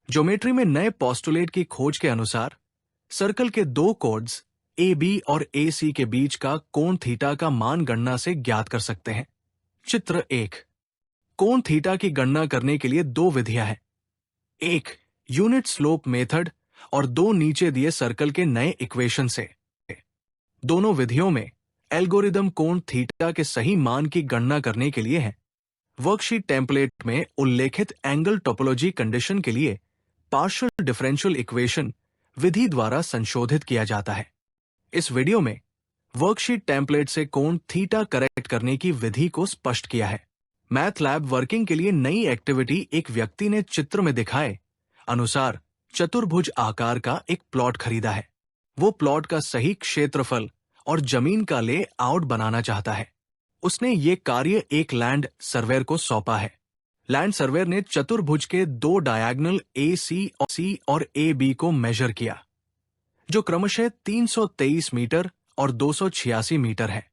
Geometry में नए postulate की खोज के अनुसार सर्कल के दो कोड्स ए बी और ए सी के बीच का कोण थीटा का मान गणना से ज्ञात कर सकते हैं। चित्र 1। कोण थीटा की गणना करने के लिए दो विधियां हैं, एक यूनिट स्लोप मेथड और दो नीचे दिए सर्कल के नए इक्वेशन से। दोनों विधियों में एल्गोरिदम कोण थीटा के सही मान की गणना करने के लिए है। वर्कशीट टेम्पलेट में उल्लेखित एंगल टोपोलॉजी कंडीशन के लिए पार्शियल डिफरेंशियल इक्वेशन विधि द्वारा संशोधित किया जाता है। इस वीडियो में वर्कशीट टेम्पलेट से कोण थीटा करेक्ट करने की विधि को स्पष्ट किया है। मैथ लैब वर्किंग के लिए नई एक्टिविटी एक व्यक्ति ने चित्र में दिखाए अनुसार चतुर्भुज आकार का एक प्लॉट खरीदा है। वो प्लॉट का सही क्षेत्रफल और जमीन का लेआउट बनाना चाहता है। उसने ये कार्य एक लैंड सर्वेयर को सौंपा है। लैंड सर्वेयर ने चतुर्भुज के दो डायगोनल ए सी और ए बी को मेजर किया, जो क्रमशः 323 मीटर और 286 मीटर है।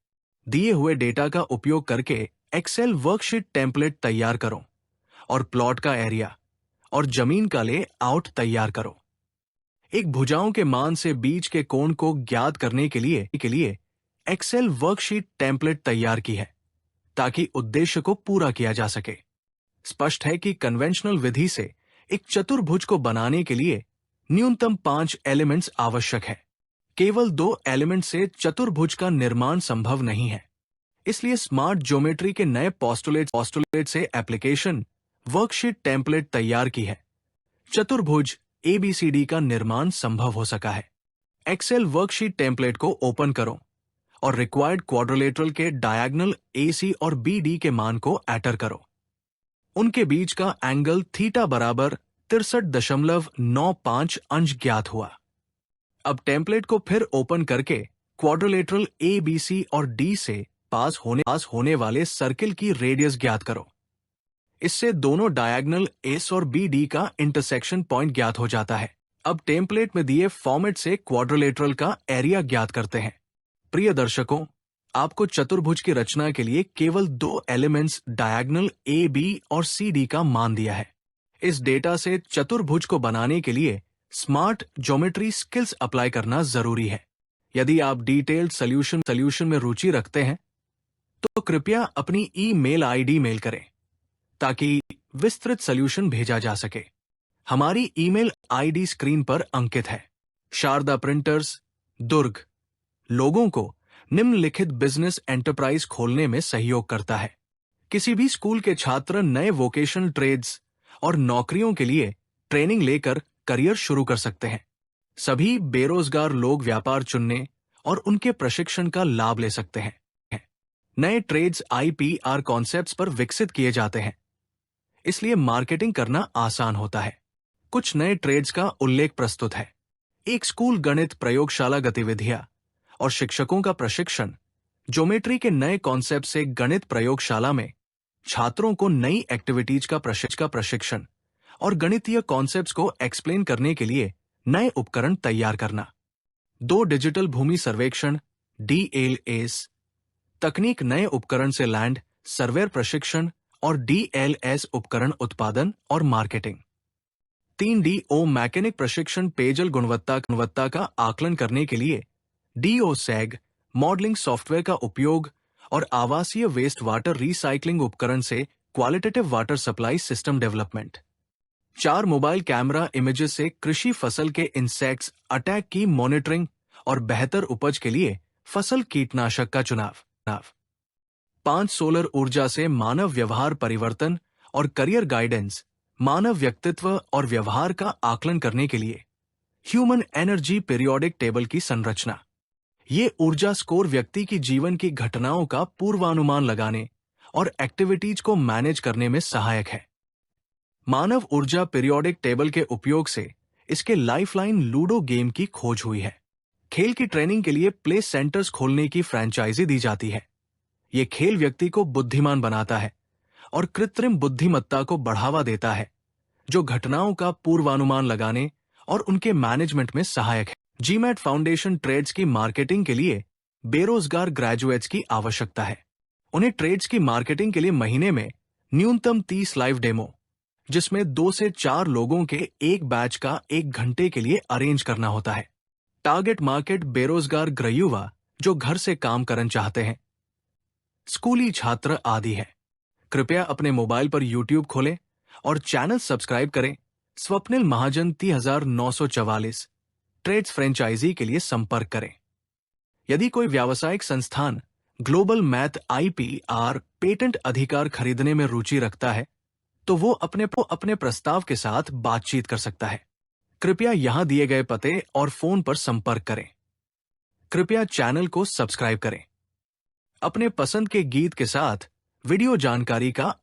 दिए हुए डेटा का उपयोग करके एक्सेल वर्कशीट टेम्पलेट तैयार करो और प्लॉट का एरिया और जमीन का लेआउट तैयार करो। एक भुजाओं के मान से बीच के कोण को ज्ञात करने के लिए एक्सेल वर्कशीट टेम्पलेट तैयार की है ताकि उद्देश्य को पूरा किया जा सके। स्पष्ट है कि कन्वेंशनल विधि से एक चतुर्भुज को बनाने के लिए न्यूनतम 5 एलिमेंट्स आवश्यक है। केवल 2 एलिमेंट से चतुर्भुज का निर्माण संभव नहीं है। इसलिए स्मार्ट ज्योमेट्री के नए पोस्टुलेट से एप्लीकेशन वर्कशीट टेम्पलेट तैयार की है। चतुर्भुज ABCD का निर्माण संभव हो सका है। एक्सेल वर्कशीट टेम्पलेट को ओपन करो और रिक्वायर्ड क्वाड्रिलेटरल के डायगोनल AC और BD के मान को एंटर करो। उनके बीच का एंगल थीटा बराबर 63.95 अंश ज्ञात हुआ। अब टेम्पलेट को फिर ओपन करके क्वाड्रिलेटरल ABC और D से पास होने वाले सर्किल की रेडियस ज्ञात करो। इससे दोनों डायगोनल S और BD का इंटरसेक्शन पॉइंट ज्ञात हो जाता है। अब टेम्पलेट में दिए फॉर्मेट से क्वाड्रिलेटरल का एरिया ज्ञात करते हैं। प्रिय दर्शकों, आपको चतुर्भुज की रचना के लिए केवल 2 एलिमेंट्स डायगोनल AB और CD का मान दिया है। इस डेटा से चतुर्भुज को बनाने के लिए स्मार्ट ज्योमेट्री स्किल्स अप्लाई करना जरूरी है। यदि आप डिटेल्ड सॉल्यूशन में रुचि रखते हैं तो कृपया अपनी ईमेल आईडी मेल करें ताकि विस्तृत सॉल्यूशन भेजा जा सके। हमारी ईमेल आईडी स्क्रीन पर अंकित है। शारदा प्रिंटर्स, दुर्ग, लोगों को निम्नलिखित बिजनेस एंटरप्राइज खोलने में सहयोग करता है। किसी भी स्कूल के छात्र नए वोकेशनल ट्रेड्स और नौकरियों के लिए ट्रेनिंग लेकर करियर शुरू कर सकते हैं। सभी बेरोजगार लोग व्यापार चुनने और उनके प्रशिक्षण का लाभ ले सकते हैं। नए ट्रेड्स IPR कॉन्सेप्ट्स पर विकसित किए जाते हैं, इसलिए मार्केटिंग करना आसान होता है। कुछ नए ट्रेड्स का उल्लेख प्रस्तुत है। एक स्कूल गणित प्रयोगशाला गतिविधियां और शिक्षकों का प्रशिक्षण। ज्योमेट्री के नए कॉन्सेप्ट से गणित प्रयोगशाला में छात्रों को नई एक्टिविटीज का प्रशिक्षण और गणितीय कॉन्सेप्ट्स को एक्सप्लेन करने के लिए नए उपकरण तैयार करना। 2 डिजिटल भूमि सर्वेक्षण DLS तकनीक नए उपकरण से लैंड सर्वेयर प्रशिक्षण और DLS उपकरण उत्पादन और मार्केटिंग। 3DO मैकेनिक प्रशिक्षण पेयजल गुणवत्ता का आकलन करने के लिए DOSEG मॉडलिंग सॉफ्टवेयर का उपयोग और आवासीय वेस्ट वाटर रिसाइकलिंग उपकरण से qualitative water supply system development. 4 mobile camera images से कृषि फसल के इंसेक्ट्स अटैक की मॉनिटरिंग और बेहतर उपज के लिए फसल कीटनाशक का चुनाव। 5 सोलर ऊर्जा से मानव व्यवहार परिवर्तन और करियर गाइडेंस। मानव व्यक्तित्व और व्यवहार का आकलन करने के लिए ह्यूमन एनर्जी पीरियोडिक टेबल की संरचना। ये ऊर्जा स्कोर व्यक्ति की जीवन की घटनाओं का पूर्वानुमान लगाने और एक्टिविटीज को मैनेज करने में सहायक है। मानव ऊर्जा पीरियोडिक टेबल के उपयोग से इसके लाइफलाइन लूडो गेम की खोज हुई है। खेल की ट्रेनिंग के लिए प्ले सेंटर्स खोलने की फ्रेंचाइजी दी जाती है। ये खेल व्यक्ति को बुद्धिमान बनाता है और कृत्रिम बुद्धिमत्ता को बढ़ावा देता है, जो घटनाओं का पूर्वानुमान लगाने और उनके मैनेजमेंट में सहायक है। GMAT फाउंडेशन ट्रेड्स की मार्केटिंग के लिए बेरोजगार ग्रेजुएट्स की आवश्यकता है। उन्हें ट्रेड्स की मार्केटिंग के लिए महीने में न्यूनतम 30 लाइव डेमो, जिसमें 2 से 4 लोगों के एक बैच का 1 घंटे के लिए अरेंज करना होता है। टारगेट मार्केट बेरोजगार गृहयुवा जो घर से काम करना चाहते हैं, स्कूली छात्र आदि है। कृपया अपने मोबाइल पर यूट्यूब खोलें और चैनल सब्सक्राइब करें। स्वप्निल महाजन 3944 ट्रेड्स फ्रेंचाइजी के लिए संपर्क करें। यदि कोई व्यावसायिक संस्थान ग्लोबल मैथ IPR पेटेंट अधिकार खरीदने में रुचि रखता है तो वो अपने प्रस्ताव के साथ बातचीत कर सकता है। कृपया यहां दिए गए पते और फोन पर संपर्क करें। कृपया चैनल को सब्सक्राइब करें। अपने पसंद के गीत के साथ वीडियो जानकारी का